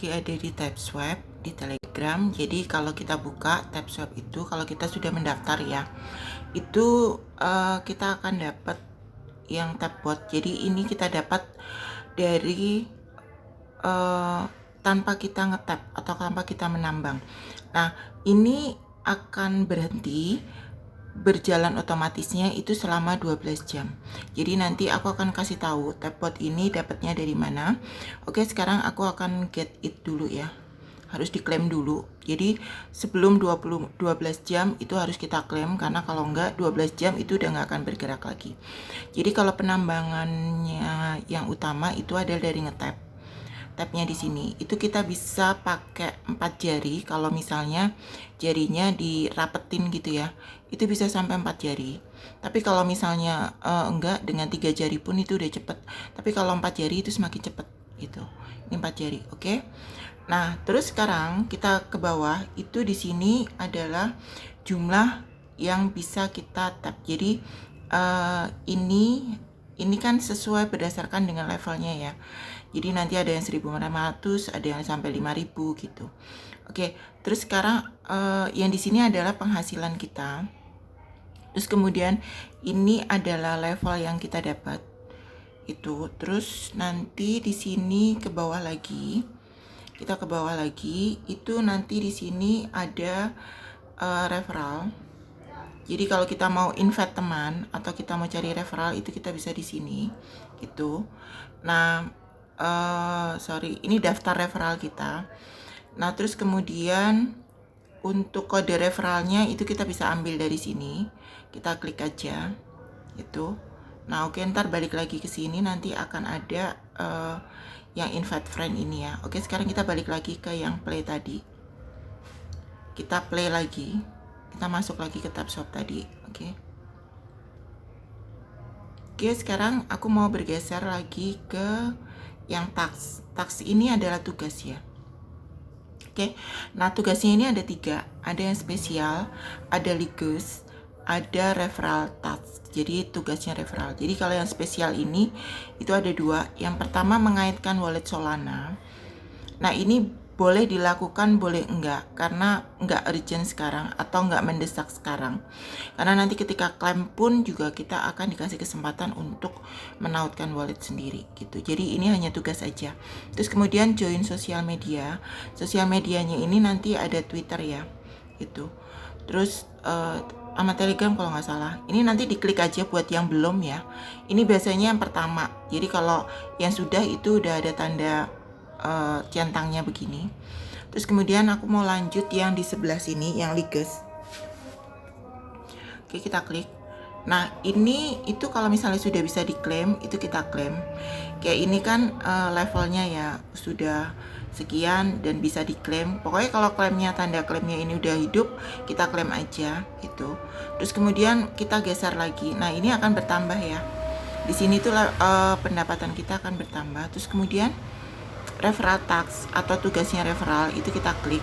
lagi ada di TapSwap di Telegram. Jadi kalau kita buka TapSwap itu, kalau kita sudah mendaftar ya, itu kita akan dapat yang Tapbot. Jadi ini kita dapat dari tanpa kita ngetap atau tanpa kita menambang. Nah, ini akan berhenti berjalan otomatisnya itu selama 12 jam. Jadi nanti aku akan kasih tahu Tapbot ini dapatnya dari mana. Oke, sekarang aku akan get it dulu ya. Harus diklaim dulu. Jadi sebelum 12 jam itu harus kita klaim, karena kalau enggak 12 jam itu udah nggak akan bergerak lagi. Jadi kalau penambangannya yang utama itu adalah dari ngetap. Tabnya di sini itu kita bisa pakai 4 jari. Kalau misalnya jarinya dirapetin gitu ya, itu bisa sampai 4 jari. Tapi kalau misalnya enggak, dengan 3 jari pun itu udah cepet. Tapi kalau 4 jari itu semakin cepet gitu. Ini 4 jari, oke. Nah, terus sekarang kita ke bawah, itu di sini adalah jumlah yang bisa kita tap. Jadi ini kan sesuai berdasarkan dengan levelnya ya. Jadi nanti ada yang 1.400, ada yang sampai 5.000 gitu. Oke, terus sekarang yang di sini adalah penghasilan kita. Terus kemudian ini adalah level yang kita dapat. Itu. Terus nanti di sini ke bawah lagi. Kita ke bawah lagi, itu nanti di sini ada referral. Jadi kalau kita mau invite teman atau kita mau cari referral itu kita bisa di sini gitu. Nah, ini daftar referral kita. Nah, terus kemudian untuk kode referralnya itu kita bisa ambil dari sini. Kita klik aja gitu. Nah, oke, ntar balik lagi ke sini nanti akan ada yang invite friend ini ya. Oke, sekarang kita balik lagi ke yang play tadi. Kita play lagi. Kita masuk lagi ke TapSwap tadi. Oke. Oke, sekarang aku mau bergeser lagi ke yang tax. Tax ini adalah tugas ya. Oke. Nah, tugasnya ini ada 3. Ada yang spesial, ada ligus, ada referral task. Jadi tugasnya referral. Jadi kalau yang spesial ini itu ada 2. Yang pertama mengaitkan wallet Solana. Nah, ini boleh dilakukan, boleh enggak, karena enggak urgent sekarang atau enggak mendesak sekarang. Karena nanti ketika klaim pun juga kita akan dikasih kesempatan untuk menautkan wallet sendiri gitu. Jadi ini hanya tugas aja. Terus kemudian join sosial media. Sosial medianya ini nanti ada Twitter ya. Itu. Terus sama Telegram kalau nggak salah. Ini nanti diklik aja buat yang belum ya. Ini biasanya yang pertama. Jadi kalau yang sudah itu udah ada tanda centangnya begini. Terus kemudian aku mau lanjut yang di sebelah sini, yang ligus. Oke, kita klik. Nah, ini itu kalau misalnya sudah bisa diklaim, itu kita klaim. Kayak ini kan levelnya ya sudah sekian dan bisa diklaim. Pokoknya kalau klaimnya, tanda klaimnya ini udah hidup, kita klaim aja gitu. Terus kemudian kita geser lagi. Nah, ini akan bertambah ya. Di sini tuh pendapatan kita akan bertambah. Terus kemudian referral task atau tugasnya referral itu kita klik.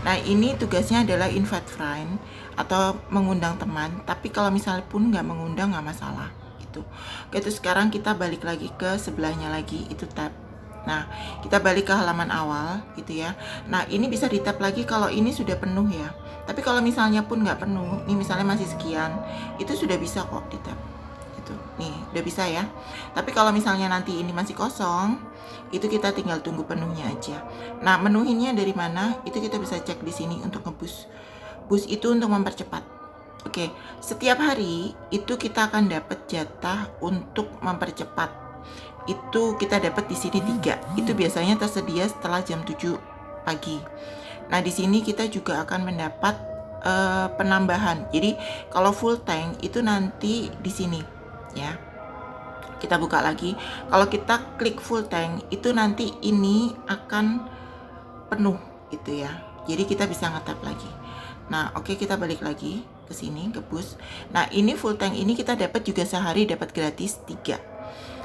Nah, ini tugasnya adalah invite friend atau mengundang teman. Tapi kalau misalnya pun nggak mengundang nggak masalah gitu. Oke, terus sekarang kita balik lagi ke sebelahnya lagi, itu tab. Nah, kita balik ke halaman awal gitu ya. Nah, ini bisa di tab lagi kalau ini sudah penuh ya. Tapi kalau misalnya pun nggak penuh, ini misalnya masih sekian, itu sudah bisa kok di tab. Gitu. Nih, udah bisa ya. Tapi kalau misalnya nanti ini masih kosong, itu kita tinggal tunggu penuhnya aja. Nah, menuhinnya dari mana? Itu kita bisa cek di sini untuk ngebus. Bus itu untuk mempercepat. Oke, setiap hari itu kita akan dapat jatah untuk mempercepat. Itu kita dapat di sini 3. Itu biasanya tersedia setelah jam 7 pagi. Nah, di sini kita juga akan mendapat penambahan. Jadi, kalau full tank itu nanti di sini ya. Kita buka lagi. Kalau kita klik full tank itu nanti ini akan penuh gitu ya. Jadi kita bisa ngetap lagi. Nah, oke, kita balik lagi ke sini ke bus. Nah, ini full tank ini kita dapat juga sehari dapat gratis 3.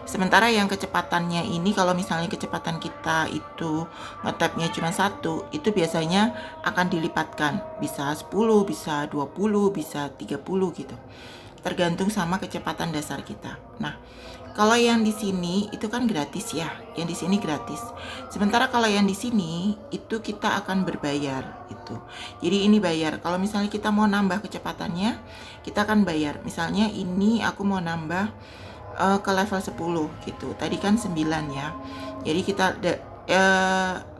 Sementara yang kecepatannya ini kalau misalnya kecepatan kita itu ngetapnya cuma 1, itu biasanya akan dilipatkan. Bisa 10, bisa 20, bisa 30 gitu. Tergantung sama kecepatan dasar kita. Nah, Kalau yang di sini itu kan gratis ya, yang di sini gratis. Sementara kalau yang di sini itu kita akan berbayar itu. Jadi ini bayar. Kalau misalnya kita mau nambah kecepatannya, kita akan bayar. Misalnya ini aku mau nambah ke level 10 gitu. Tadi kan 9 ya. Jadi kita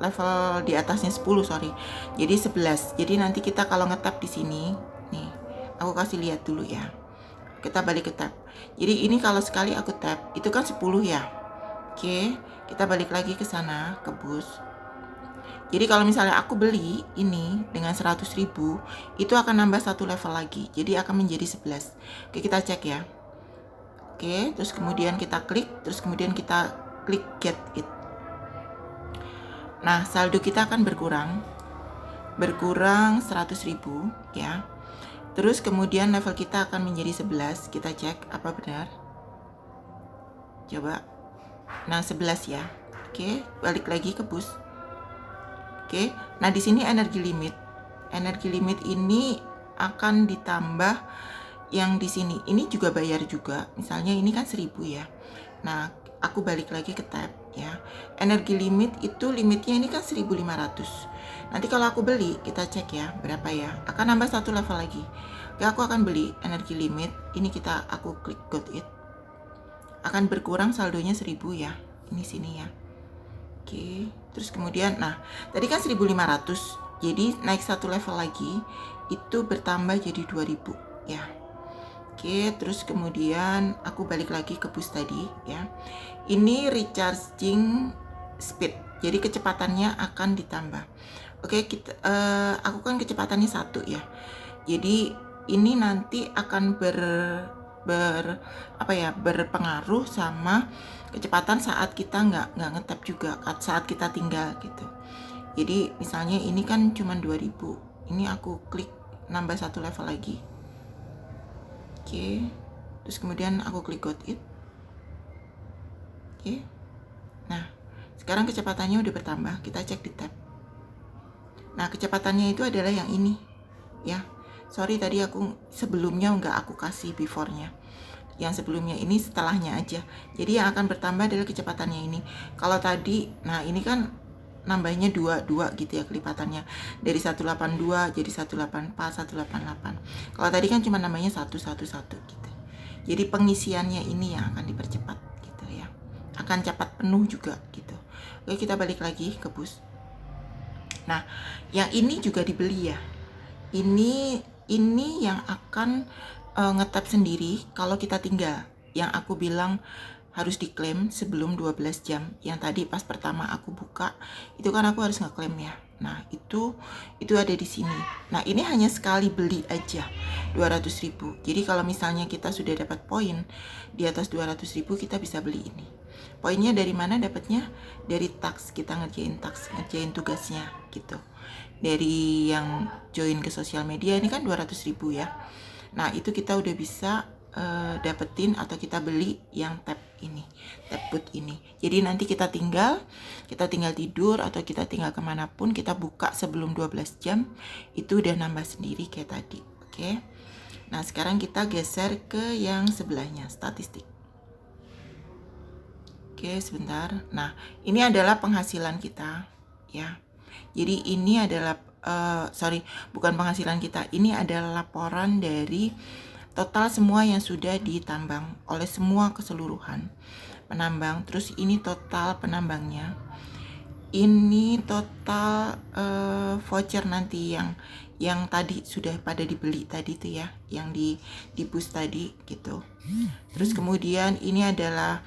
level di atasnya 10, sorry. Jadi 11. Jadi nanti kita kalau ngetap di sini, nih, aku kasih lihat dulu ya. Kita balik ke tab. Jadi ini kalau sekali aku tap, itu kan 10 ya. Oke, kita balik lagi ke sana, ke bus. Jadi kalau misalnya aku beli ini dengan 100.000, itu akan nambah satu level lagi. Jadi akan menjadi 11. Oke, kita cek ya. Oke, terus kemudian kita klik, terus kemudian kita klik get it. Nah, saldo kita akan berkurang 100.000 ya. Terus kemudian level kita akan menjadi 11. Kita cek apa benar. Coba. Nah, 11 ya. Oke, balik lagi ke bus. Oke. Nah, di sini energi limit. Energi limit ini akan ditambah yang di sini. Ini juga bayar juga. Misalnya ini kan 1000 ya. Nah, aku balik lagi ke tab ya. Energi limit itu limitnya ini kan 1500. Nanti kalau aku beli, kita cek ya berapa ya. Akan nambah satu level lagi. Oke, aku akan beli energi limit. Ini aku klik got it. Akan berkurang saldonya 1000 ya. Ini sini ya. Oke, terus kemudian nah, tadi kan 1500. Jadi naik satu level lagi itu bertambah jadi 2000 ya. Oke, terus kemudian aku balik lagi ke bus tadi ya. Ini recharging speed. Jadi kecepatannya akan ditambah. Oke, aku kan kecepatannya 1 ya. Jadi ini nanti akan berpengaruh sama kecepatan saat kita nggak ngetap juga, saat kita tinggal gitu. Jadi misalnya ini kan cuma 2000. Ini aku klik nambah satu level lagi. Oke, terus kemudian aku klik got it. Oke, nah sekarang kecepatannya udah bertambah. Kita cek di tab. Nah, kecepatannya itu adalah yang ini ya. Sorry tadi aku sebelumnya nggak aku kasih before-nya. Yang sebelumnya ini setelahnya aja. Jadi yang akan bertambah adalah kecepatannya ini. Kalau tadi, nah ini kan nambahnya 22 gitu ya kelipatannya. Dari 182 jadi 184, 188. Kalau tadi kan cuma namanya 111 gitu. Jadi pengisiannya ini yang akan dipercepat gitu ya. Akan cepat penuh juga gitu. Oke, kita balik lagi ke bus. Nah, yang ini juga dibeli ya. Ini yang akan ngetap sendiri kalau kita tinggal. Yang aku bilang harus diklaim sebelum 12 jam. Yang tadi pas pertama aku buka, itu kan aku harus ngeklaim ya. Nah, itu ada di sini. Nah, ini hanya sekali beli aja 200.000. Jadi kalau misalnya kita sudah dapat poin di atas 200.000, kita bisa beli ini. Poinnya dari mana dapatnya? Dari tax, kita ngerjain tugasnya gitu. Dari yang join ke sosial media ini kan 200.000 ya. Nah, itu kita udah bisa dapetin atau kita beli yang tab boot ini. Jadi nanti kita tinggal tidur atau kita tinggal kemanapun, kita buka sebelum 12 jam, itu udah nambah sendiri kayak tadi. Oke. Nah, sekarang kita geser ke yang sebelahnya, statistik. Oke, sebentar. Nah, ini adalah penghasilan kita ya. Jadi ini adalah bukan penghasilan kita. Ini adalah laporan dari total semua yang sudah ditambang oleh semua keseluruhan penambang. Terus ini total penambangnya. Ini total voucher nanti yang tadi sudah pada dibeli tadi tuh ya, yang di bus tadi gitu. Terus kemudian ini adalah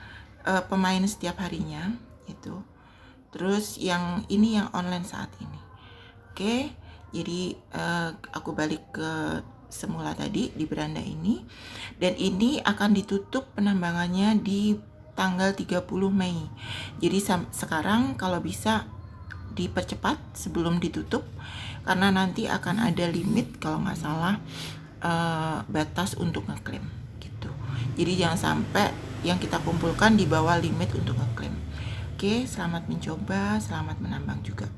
pemain setiap harinya itu. Terus yang ini yang online saat ini. Oke, jadi aku balik ke semula tadi di beranda ini, dan ini akan ditutup penambangannya di tanggal 30 Mei. Jadi sekarang kalau bisa dipercepat sebelum ditutup, karena nanti akan ada limit kalau nggak salah batas untuk ngeklaim gitu. Jadi jangan sampai yang kita kumpulkan di bawah limit untuk ngeklaim. Oke, selamat mencoba, selamat menambang juga.